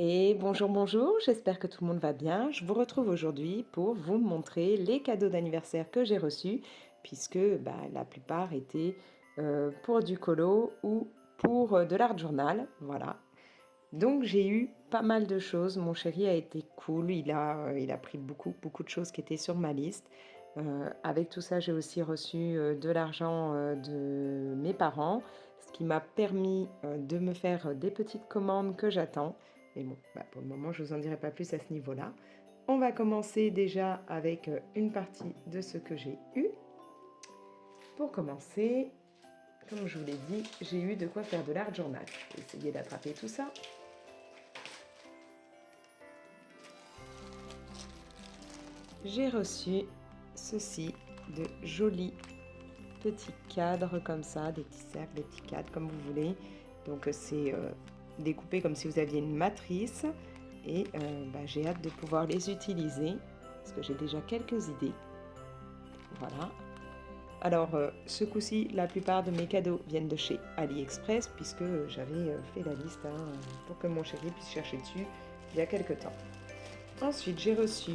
Et bonjour, bonjour, j'espère que tout le monde va bien. Je vous retrouve aujourd'hui pour vous montrer les cadeaux d'anniversaire que j'ai reçus, puisque la plupart étaient pour du colo ou pour de l'art journal. Voilà. Donc j'ai eu pas mal de choses. Mon chéri a été cool, il a pris beaucoup de choses qui étaient sur ma liste. Avec tout ça, j'ai aussi reçu de l'argent de mes parents, ce qui m'a permis de me faire des petites commandes que j'attends. Mais bon, pour le moment, je ne vous en dirai pas plus à ce niveau-là. On va commencer déjà avec une partie de ce que j'ai eu. Pour commencer, comme je vous l'ai dit, j'ai eu de quoi faire de l'art journal. Je vais essayer d'attraper tout ça. J'ai reçu ceci, de jolis petits cadres comme ça, des petits cercles, des petits cadres comme vous voulez. Donc c'est découpé comme si vous aviez une matrice et j'ai hâte de pouvoir les utiliser parce que j'ai déjà quelques idées. Voilà. Alors ce coup-ci, la plupart de mes cadeaux viennent de chez AliExpress puisque j'avais fait la liste pour que mon chéri puisse chercher dessus il y a quelques temps. Ensuite, j'ai reçu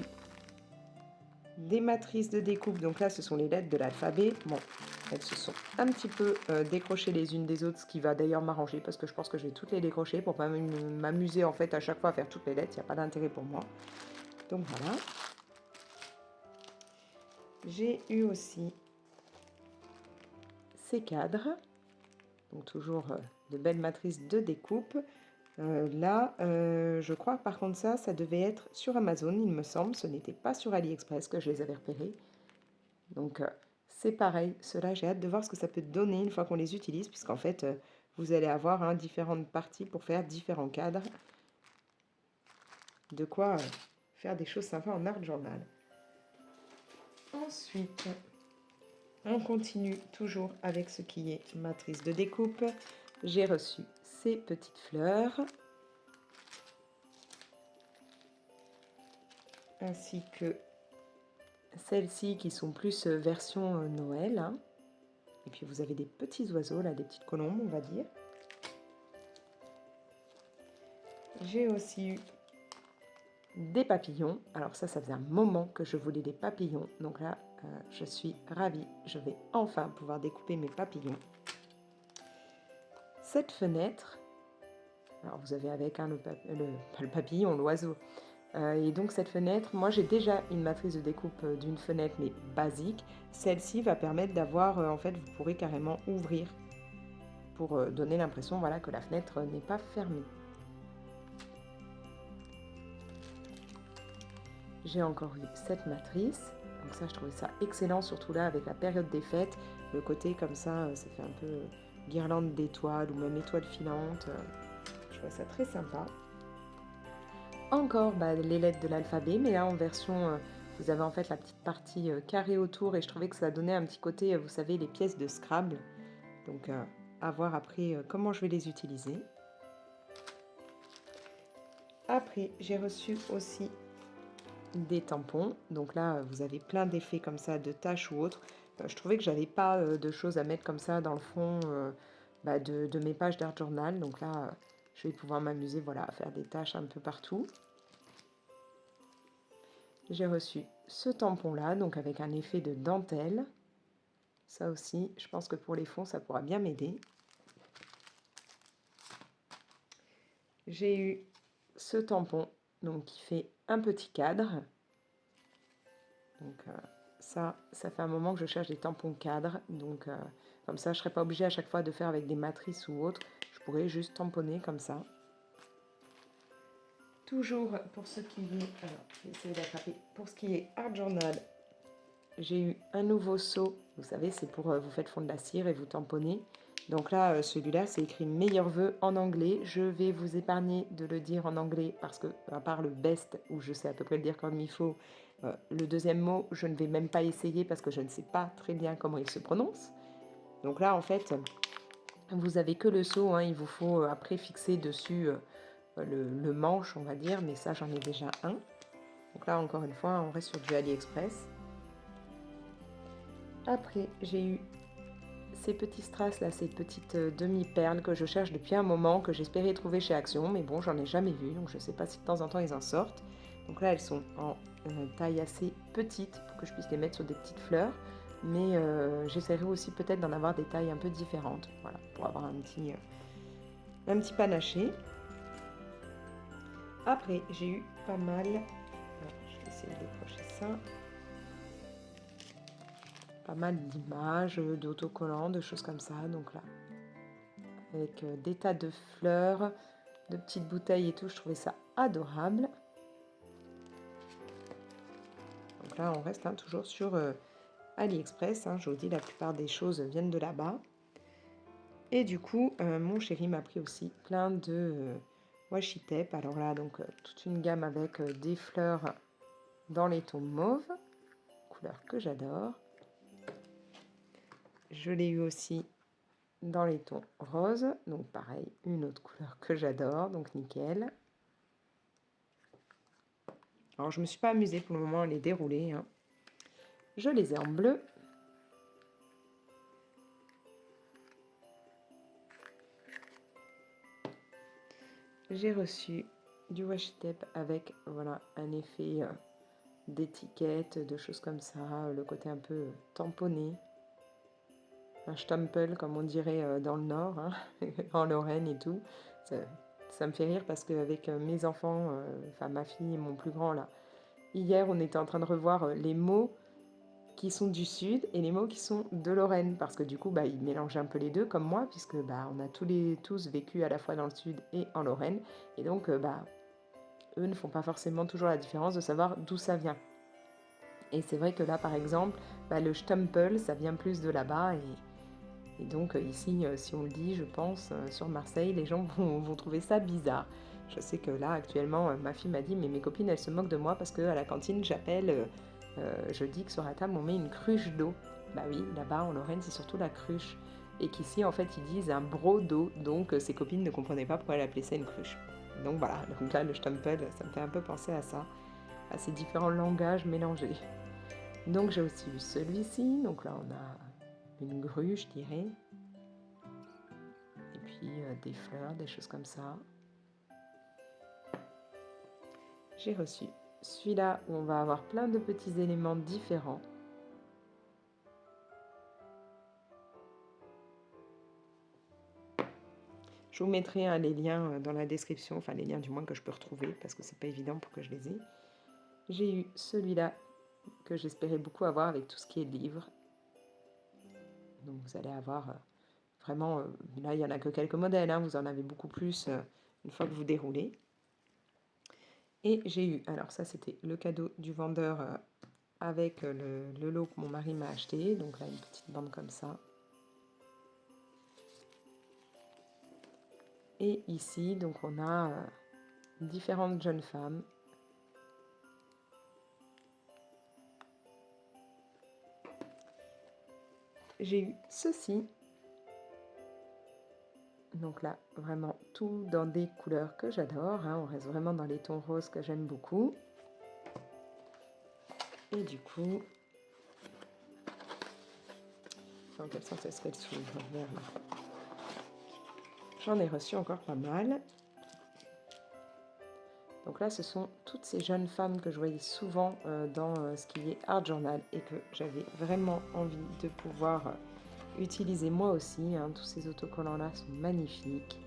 des matrices de découpe, donc là ce sont les lettres de l'alphabet. Bon, elles se sont un petit peu décrochées les unes des autres, ce qui va d'ailleurs m'arranger parce que je pense que je vais toutes les décrocher pour pas m'amuser en fait à chaque fois à faire toutes les lettres, il n'y a pas d'intérêt pour moi. Donc voilà. J'ai eu aussi ces cadres, donc toujours de belles matrices de découpe. Je crois par contre ça devait être sur Amazon, il me semble, ce n'était pas sur AliExpress que je les avais repérés. Donc c'est pareil, ceux-là j'ai hâte de voir ce que ça peut donner une fois qu'on les utilise, puisqu'en fait vous allez avoir différentes parties pour faire différents cadres. De quoi faire des choses sympas en art journal. Ensuite, on continue toujours avec ce qui est matrice de découpe. J'ai reçu ces petites fleurs, ainsi que celles-ci qui sont plus version Noël. Hein. Et puis vous avez des petits oiseaux, là, des petites colombes, on va dire. J'ai aussi eu des papillons. Alors ça faisait un moment que je voulais des papillons. Donc là, je suis ravie. Je vais enfin pouvoir découper mes papillons. Cette fenêtre, alors vous avez avec le papillon, l'oiseau. Et donc cette fenêtre, moi j'ai déjà une matrice de découpe d'une fenêtre, mais basique. Celle-ci va permettre d'avoir, en fait, vous pourrez carrément ouvrir pour donner l'impression, voilà, que la fenêtre n'est pas fermée. J'ai encore eu cette matrice, donc ça je trouvais ça excellent, surtout là avec la période des fêtes, le côté comme ça fait un peu guirlande d'étoiles ou même étoiles filantes, je trouve ça très sympa. Encore les lettres de l'alphabet, mais là en version, vous avez en fait la petite partie carrée autour et je trouvais que ça donnait un petit côté, vous savez, les pièces de Scrabble, donc à voir après comment je vais les utiliser. Après j'ai reçu aussi des tampons, donc là vous avez plein d'effets comme ça de taches ou autres. Je trouvais que j'avais pas de choses à mettre comme ça dans le fond de mes pages d'art journal, donc là je vais pouvoir m'amuser, voilà, à faire des taches un peu partout. J'ai reçu ce tampon là, donc avec un effet de dentelle. Ça aussi, je pense que pour les fonds ça pourra bien m'aider. J'ai eu ce tampon donc qui fait un petit cadre. Donc ça fait un moment que je cherche des tampons cadres, donc comme ça je ne serai pas obligée à chaque fois de faire avec des matrices ou autre, je pourrais juste tamponner comme ça. Toujours pour ce qui est, alors je vais essayer d'attraper, pour ce qui est art journal, j'ai eu un nouveau seau, vous savez c'est pour vous faites fondre la cire et vous tamponnez. Donc là celui-là c'est écrit meilleurs vœux en anglais, je vais vous épargner de le dire en anglais parce que à part le best où je sais à peu près le dire comme il faut, le deuxième mot, je ne vais même pas essayer parce que je ne sais pas très bien comment il se prononce. Donc là, en fait, vous avez que le seau, hein, il vous faut après fixer dessus le manche, on va dire, mais ça, j'en ai déjà un. Donc là, encore une fois, on reste sur du AliExpress. Après, j'ai eu ces petits strass là, ces petites demi-perles que je cherche depuis un moment, que j'espérais trouver chez Action, mais bon, j'en ai jamais vu, donc je sais pas si de temps en temps ils en sortent. Donc là, elles sont en taille assez petite pour que je puisse les mettre sur des petites fleurs, mais j'essaierai aussi peut-être d'en avoir des tailles un peu différentes, voilà, pour avoir un petit panaché. Après, j'ai eu pas mal, alors, je vais essayer de décrocher ça, pas mal d'images, d'autocollants, de choses comme ça, donc là, avec des tas de fleurs, de petites bouteilles et tout, je trouvais ça adorable. Donc là, on reste toujours sur AliExpress, je vous dis, la plupart des choses viennent de là-bas. Et du coup, mon chéri m'a pris aussi plein de washi tape. Alors là, donc toute une gamme avec des fleurs dans les tons mauves, couleur que j'adore. Je l'ai eu aussi dans les tons roses, donc pareil, une autre couleur que j'adore, donc nickel. Alors je me suis pas amusée pour le moment à les dérouler. Je les ai en bleu. J'ai reçu du washi tape avec voilà un effet d'étiquette, de choses comme ça, le côté un peu tamponné. Un Stempel, comme on dirait dans le Nord, en Lorraine et tout. Ça me fait rire parce qu'avec mes enfants, enfin ma fille et mon plus grand là, hier on était en train de revoir les mots qui sont du Sud et les mots qui sont de Lorraine, parce que du coup ils mélangent un peu les deux comme moi, puisque on a tous vécu à la fois dans le Sud et en Lorraine, et donc eux ne font pas forcément toujours la différence de savoir d'où ça vient. Et c'est vrai que là par exemple, le Stempel ça vient plus de là-bas, et donc ici, si on le dit, je pense, sur Marseille, les gens vont trouver ça bizarre. Je sais que là, actuellement, ma fille m'a dit, mais mes copines, elles se moquent de moi parce qu'à la cantine, je dis que sur la table, on met une cruche d'eau. Bah oui, là-bas, en Lorraine, c'est surtout la cruche. Et qu'ici, en fait, ils disent un broc d'eau. Donc, ses copines ne comprenaient pas pourquoi elle appelait ça une cruche. Donc voilà, donc là, le Stempel, ça me fait un peu penser à ça, à ces différents langages mélangés. Donc, j'ai aussi eu celui-ci. Donc là, on a une grue, je dirais, et puis des fleurs, des choses comme ça. J'ai reçu celui-là où on va avoir plein de petits éléments différents. Je vous mettrai les liens dans la description, enfin les liens du moins que je peux retrouver, parce que c'est pas évident pour que je les ai. J'ai eu celui-là que j'espérais beaucoup avoir avec tout ce qui est livres. Donc vous allez avoir vraiment, là il n'y en a que quelques modèles, vous en avez beaucoup plus une fois que vous déroulez. Et j'ai eu, alors ça c'était le cadeau du vendeur avec le lot que mon mari m'a acheté, donc là une petite bande comme ça. Et ici, donc on a différentes jeunes femmes. J'ai eu ceci. Donc là, vraiment tout dans des couleurs que j'adore. On reste vraiment dans les tons roses que j'aime beaucoup. Et du coup, dans quel sens est-ce qu'elle s'ouvre vers là? J'en ai reçu encore pas mal. Donc là, ce sont toutes ces jeunes femmes que je voyais souvent dans ce qui est Art Journal et que j'avais vraiment envie de pouvoir utiliser moi aussi. Tous ces autocollants-là sont magnifiques.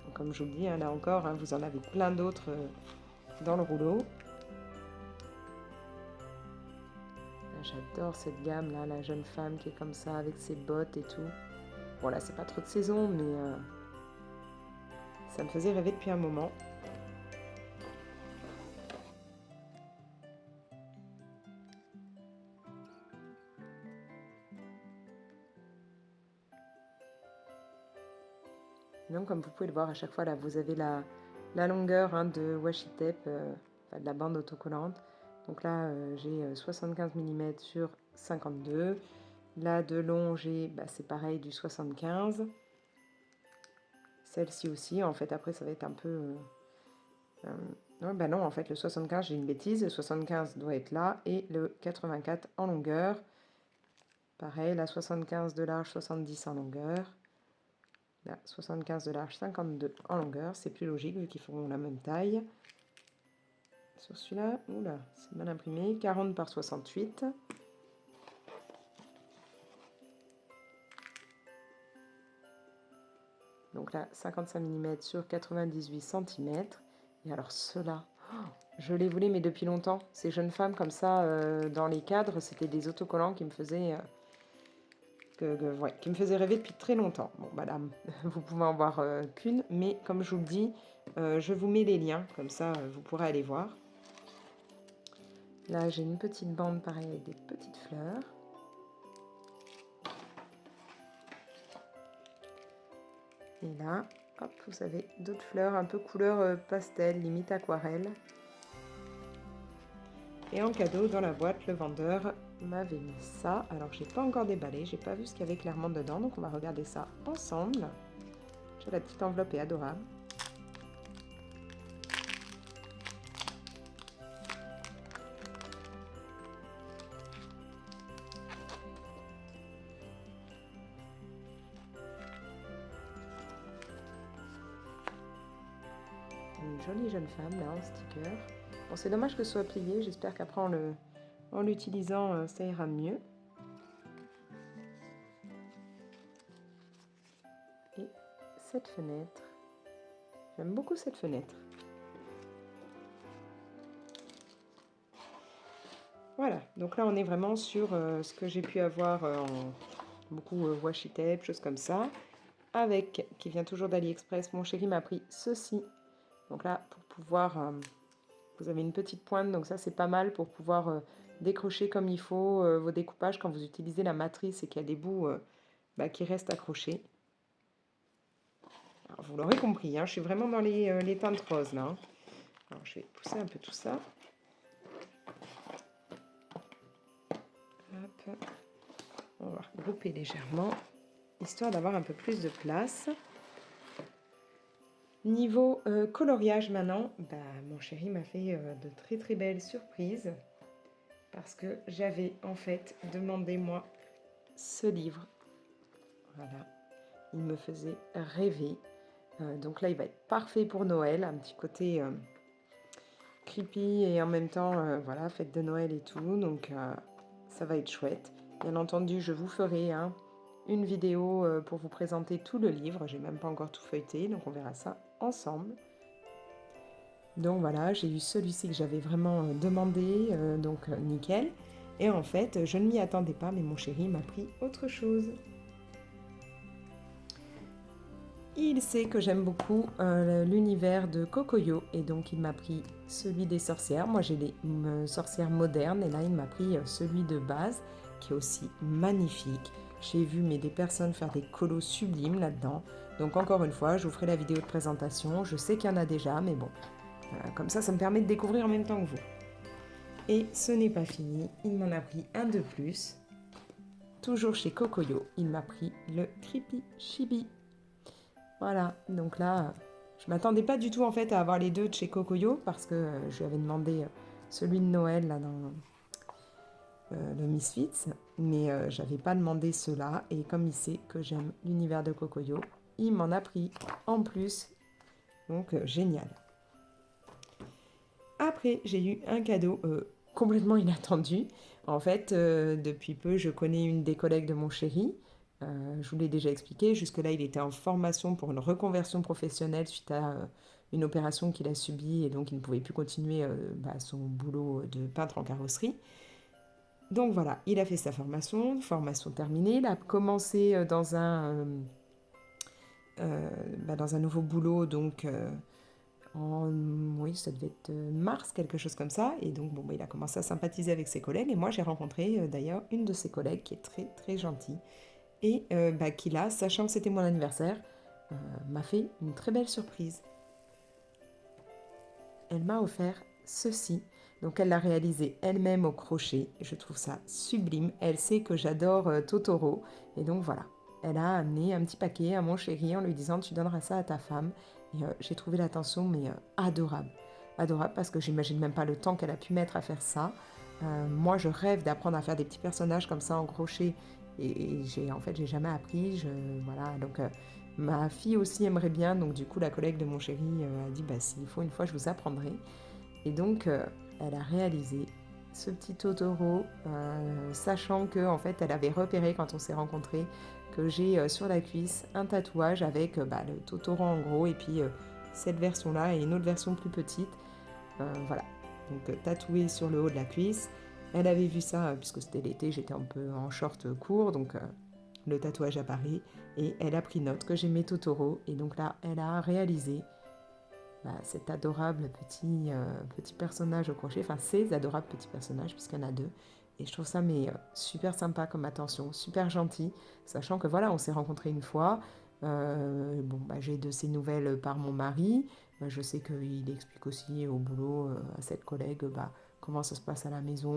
Donc, comme je vous le dis, là encore, vous en avez plein d'autres dans le rouleau. J'adore cette gamme là, la jeune femme qui est comme ça avec ses bottes et tout. Bon là c'est pas trop de saison, mais ça me faisait rêver depuis un moment. Donc comme vous pouvez le voir, à chaque fois là vous avez la longueur de washi tape, enfin, de la bande autocollante. Donc là j'ai 75 mm sur 52. Là de long j'ai, c'est pareil, du 75. Celle-ci aussi, en fait après ça va être un peu Ouais, bah non, en fait, le 75, j'ai une bêtise. Le 75 doit être là et le 84 en longueur. Pareil, la 75 de large, 70 en longueur. La 75 de large, 52 en longueur. C'est plus logique vu qu'ils font la même taille. Sur celui-là, oula, c'est mal imprimé. 40 par 68. Donc là, 55 mm sur 98 cm. Et alors ceux-là, je les voulais, mais depuis longtemps. Ces jeunes femmes comme ça, dans les cadres, c'était des autocollants qui me faisaient... ouais, qui me faisaient rêver depuis très longtemps. Bon, madame, vous pouvez en voir qu'une, mais comme je vous le dis, je vous mets les liens, comme ça vous pourrez aller voir. Là, j'ai une petite bande pareil avec des petites fleurs. Et là, hop, vous avez d'autres fleurs un peu couleur pastel, limite aquarelle. Et en cadeau, dans la boîte, le vendeur m'avait mis ça. Alors, j'ai pas encore déballé, j'ai pas vu ce qu'il y avait clairement dedans, donc on va regarder ça ensemble. La petite enveloppe est adorable. Une jolie jeune femme là en sticker. Bon, c'est dommage que ce soit plié, j'espère qu'après en l'utilisant ça ira mieux. Et cette fenêtre, j'aime beaucoup cette fenêtre. Voilà, donc là on est vraiment sur ce que j'ai pu avoir en beaucoup washi tape, choses comme ça. Avec, qui vient toujours d'AliExpress, mon chéri m'a pris ceci. Donc là, pour pouvoir, vous avez une petite pointe, donc ça c'est pas mal pour pouvoir décrocher comme il faut vos découpages quand vous utilisez la matrice et qu'il y a des bouts qui restent accrochés. Alors, vous l'aurez compris, hein, je suis vraiment dans les teintes roses là. Hein. Alors je vais pousser un peu tout ça. Hop. On va grouper légèrement, histoire d'avoir un peu plus de place. Niveau coloriage maintenant, mon chéri m'a fait de très très belles surprises parce que j'avais en fait demandé moi ce livre. Voilà, il me faisait rêver. Donc là, il va être parfait pour Noël, un petit côté creepy et en même temps, voilà, fête de Noël et tout. Donc ça va être chouette. Bien entendu, je vous ferai une vidéo pour vous présenter tout le livre. J'ai même pas encore tout feuilleté, donc on verra ça ensemble. Donc voilà, j'ai eu celui-ci que j'avais vraiment demandé, donc nickel. Et en fait, je ne m'y attendais pas, mais mon chéri m'a pris autre chose. Il sait que j'aime beaucoup l'univers de Kokoyo, et donc il m'a pris celui des sorcières. Moi j'ai les sorcières modernes, et là il m'a pris celui de base, qui est aussi magnifique. J'ai vu des personnes faire des colos sublimes là-dedans. Donc encore une fois, je vous ferai la vidéo de présentation. Je sais qu'il y en a déjà, mais bon, comme ça me permet de découvrir en même temps que vous. Et ce n'est pas fini, il m'en a pris un de plus. Toujours chez Kokoyo, il m'a pris le Creepy Chibi. Voilà, donc là, je m'attendais pas du tout en fait à avoir les deux de chez Kokoyo parce que je lui avais demandé celui de Noël là dans le Misfits, mais j'avais pas demandé ceux-là, et comme il sait que j'aime l'univers de Kokoyo, il m'en a pris en plus, donc génial. Après, j'ai eu un cadeau complètement inattendu. En fait, depuis peu, je connais une des collègues de mon chéri. Je vous l'ai déjà expliqué. Jusque-là, il était en formation pour une reconversion professionnelle suite à une opération qu'il a subie, et donc il ne pouvait plus continuer son boulot de peintre en carrosserie. Donc voilà, il a fait sa formation terminée. Il a commencé dans un nouveau boulot, donc oui, ça devait être mars, quelque chose comme ça. Et donc, il a commencé à sympathiser avec ses collègues. Et moi, j'ai rencontré d'ailleurs une de ses collègues qui est très, très gentille. Et qui là, sachant que c'était mon anniversaire, m'a fait une très belle surprise. Elle m'a offert ceci. Donc, elle l'a réalisé elle-même au crochet. Je trouve ça sublime. Elle sait que j'adore Totoro. Et donc, voilà. Elle a amené un petit paquet à mon chéri en lui disant « Tu donneras ça à ta femme ». Et j'ai trouvé l'attention, mais adorable. adorable parce que j'imagine même pas le temps qu'elle a pu mettre à faire ça. Moi, je rêve d'apprendre à faire des petits personnages comme ça en crochet et j'ai jamais appris. Voilà, donc ma fille aussi aimerait bien, donc du coup, la collègue de mon chéri a dit bah, s'il faut une fois, je vous apprendrai. Et donc, elle a réalisé ce petit Totoro, sachant que en fait, elle avait repéré quand on s'est rencontrés que j'ai sur la cuisse un tatouage avec le Totoro en gros et puis cette version-là et une autre version plus petite. Voilà, donc tatoué sur le haut de la cuisse. Elle avait vu ça, puisque c'était l'été, j'étais un peu en short court, donc le tatouage apparaît. Et elle a pris note que j'aimais Totoro. Et donc là, elle a réalisé cet adorable petit personnage au crochet. Enfin, ces adorables petits personnages, puisqu'il y en a deux. Et je trouve ça super sympa comme attention, super gentil. Sachant que voilà, on s'est rencontrés une fois. J'ai de ses nouvelles par mon mari. Je sais qu'il explique aussi au boulot à cette collègue comment ça se passe à la maison.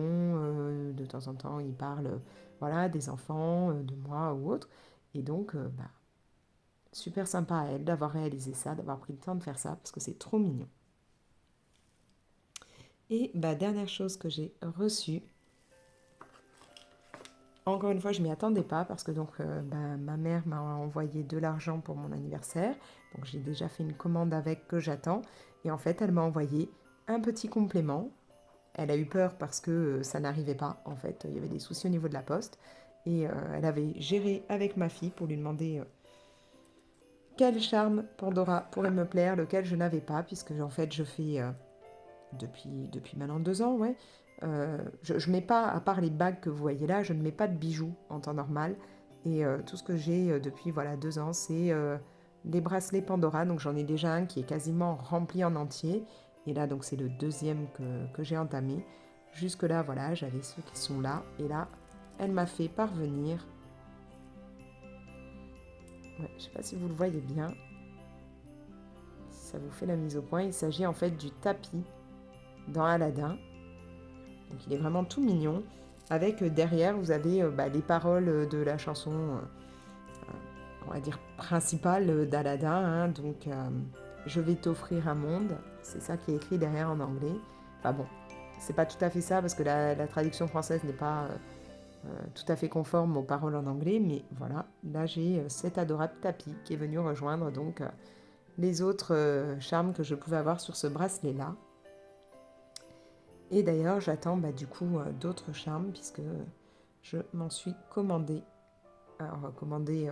De temps en temps, il parle voilà, des enfants, de moi ou autre. Et donc, super sympa à elle d'avoir réalisé ça, d'avoir pris le temps de faire ça, parce que c'est trop mignon. Et dernière chose que j'ai reçue, encore une fois, je m'y attendais pas parce que donc ma mère m'a envoyé de l'argent pour mon anniversaire. Donc j'ai déjà fait une commande avec que j'attends. Et en fait, elle m'a envoyé un petit complément. Elle a eu peur parce que ça n'arrivait pas. En fait, il y avait des soucis au niveau de la poste. Et elle avait géré avec ma fille pour lui demander quel charme Pandora pourrait me plaire, lequel je n'avais pas, puisque en fait je fais depuis maintenant 2 ans, ouais. Je mets pas, à part les bagues que vous voyez là, je ne mets pas de bijoux en temps normal. Et tout ce que j'ai depuis voilà 2 ans, c'est les bracelets Pandora. Donc j'en ai déjà un qui est quasiment rempli en entier. Et là, donc c'est le deuxième que j'ai entamé. Jusque-là, voilà, j'avais ceux qui sont là. Et là, elle m'a fait parvenir. Ouais, je ne sais pas si vous le voyez bien. Si ça vous fait la mise au point. Il s'agit en fait du tapis dans Aladdin. Donc il est vraiment tout mignon. Avec derrière, vous avez les paroles de la chanson, on va dire, principale d'Aladin. Hein. Donc, je vais t'offrir un monde. C'est ça qui est écrit derrière en anglais. Enfin bon, c'est pas tout à fait ça parce que la traduction française n'est pas tout à fait conforme aux paroles en anglais. Mais voilà, là j'ai cet adorable tapis qui est venu rejoindre donc les autres charmes que je pouvais avoir sur ce bracelet-là. Et d'ailleurs, j'attends du coup d'autres charmes puisque je m'en suis commandé. Alors, commandé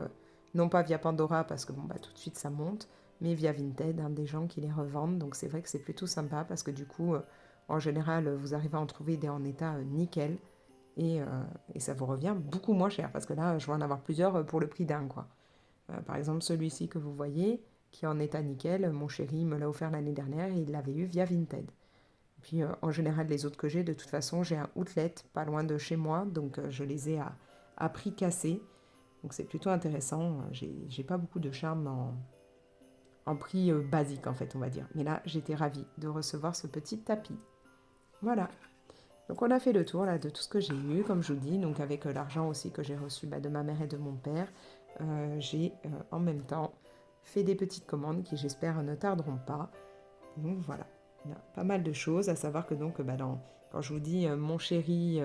non pas via Pandora parce que tout de suite ça monte, mais via Vinted, des gens qui les revendent. Donc c'est vrai que c'est plutôt sympa parce que du coup, en général, vous arrivez à en trouver des en état nickel et ça vous revient beaucoup moins cher parce que là, je vais en avoir plusieurs pour le prix d'un, quoi. Par exemple, celui-ci que vous voyez, qui est en état nickel, mon chéri me l'a offert l'année dernière et il l'avait eu via Vinted. Puis en général, les autres que j'ai, de toute façon, j'ai un outlet pas loin de chez moi, donc je les ai à prix cassé. Donc c'est plutôt intéressant. J'ai pas beaucoup de charme en prix basique, en fait, on va dire. Mais là, j'étais ravie de recevoir ce petit tapis. Voilà. Donc on a fait le tour là de tout ce que j'ai eu, comme je vous dis, donc avec l'argent aussi que j'ai reçu de ma mère et de mon père. J'ai en même temps fait des petites commandes qui j'espère ne tarderont pas. Donc voilà, il y a pas mal de choses, à savoir que donc quand je vous dis mon chéri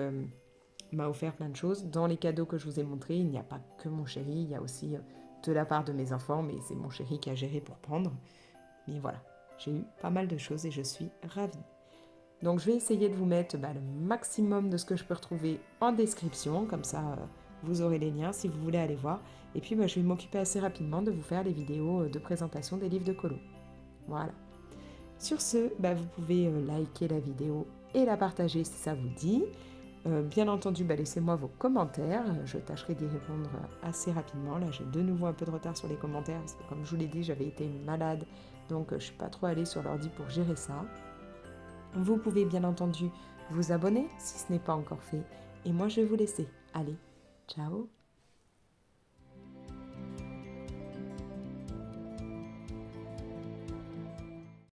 m'a offert plein de choses, dans les cadeaux que je vous ai montrés, il n'y a pas que mon chéri, il y a aussi de la part de mes enfants, mais c'est mon chéri qui a géré pour prendre. Mais voilà, j'ai eu pas mal de choses et je suis ravie. Donc je vais essayer de vous mettre le maximum de ce que je peux retrouver en description, comme ça vous aurez les liens si vous voulez aller voir. Et puis je vais m'occuper assez rapidement de vous faire les vidéos de présentation des livres de colo. Voilà. Sur ce, vous pouvez liker la vidéo et la partager si ça vous dit. Bien entendu, laissez-moi vos commentaires. Je tâcherai d'y répondre assez rapidement. Là, j'ai de nouveau un peu de retard sur les commentaires parce que, comme je vous l'ai dit, j'avais été malade. Donc, je ne suis pas trop allée sur l'ordi pour gérer ça. Vous pouvez bien entendu vous abonner si ce n'est pas encore fait. Et moi, je vais vous laisser. Allez, ciao!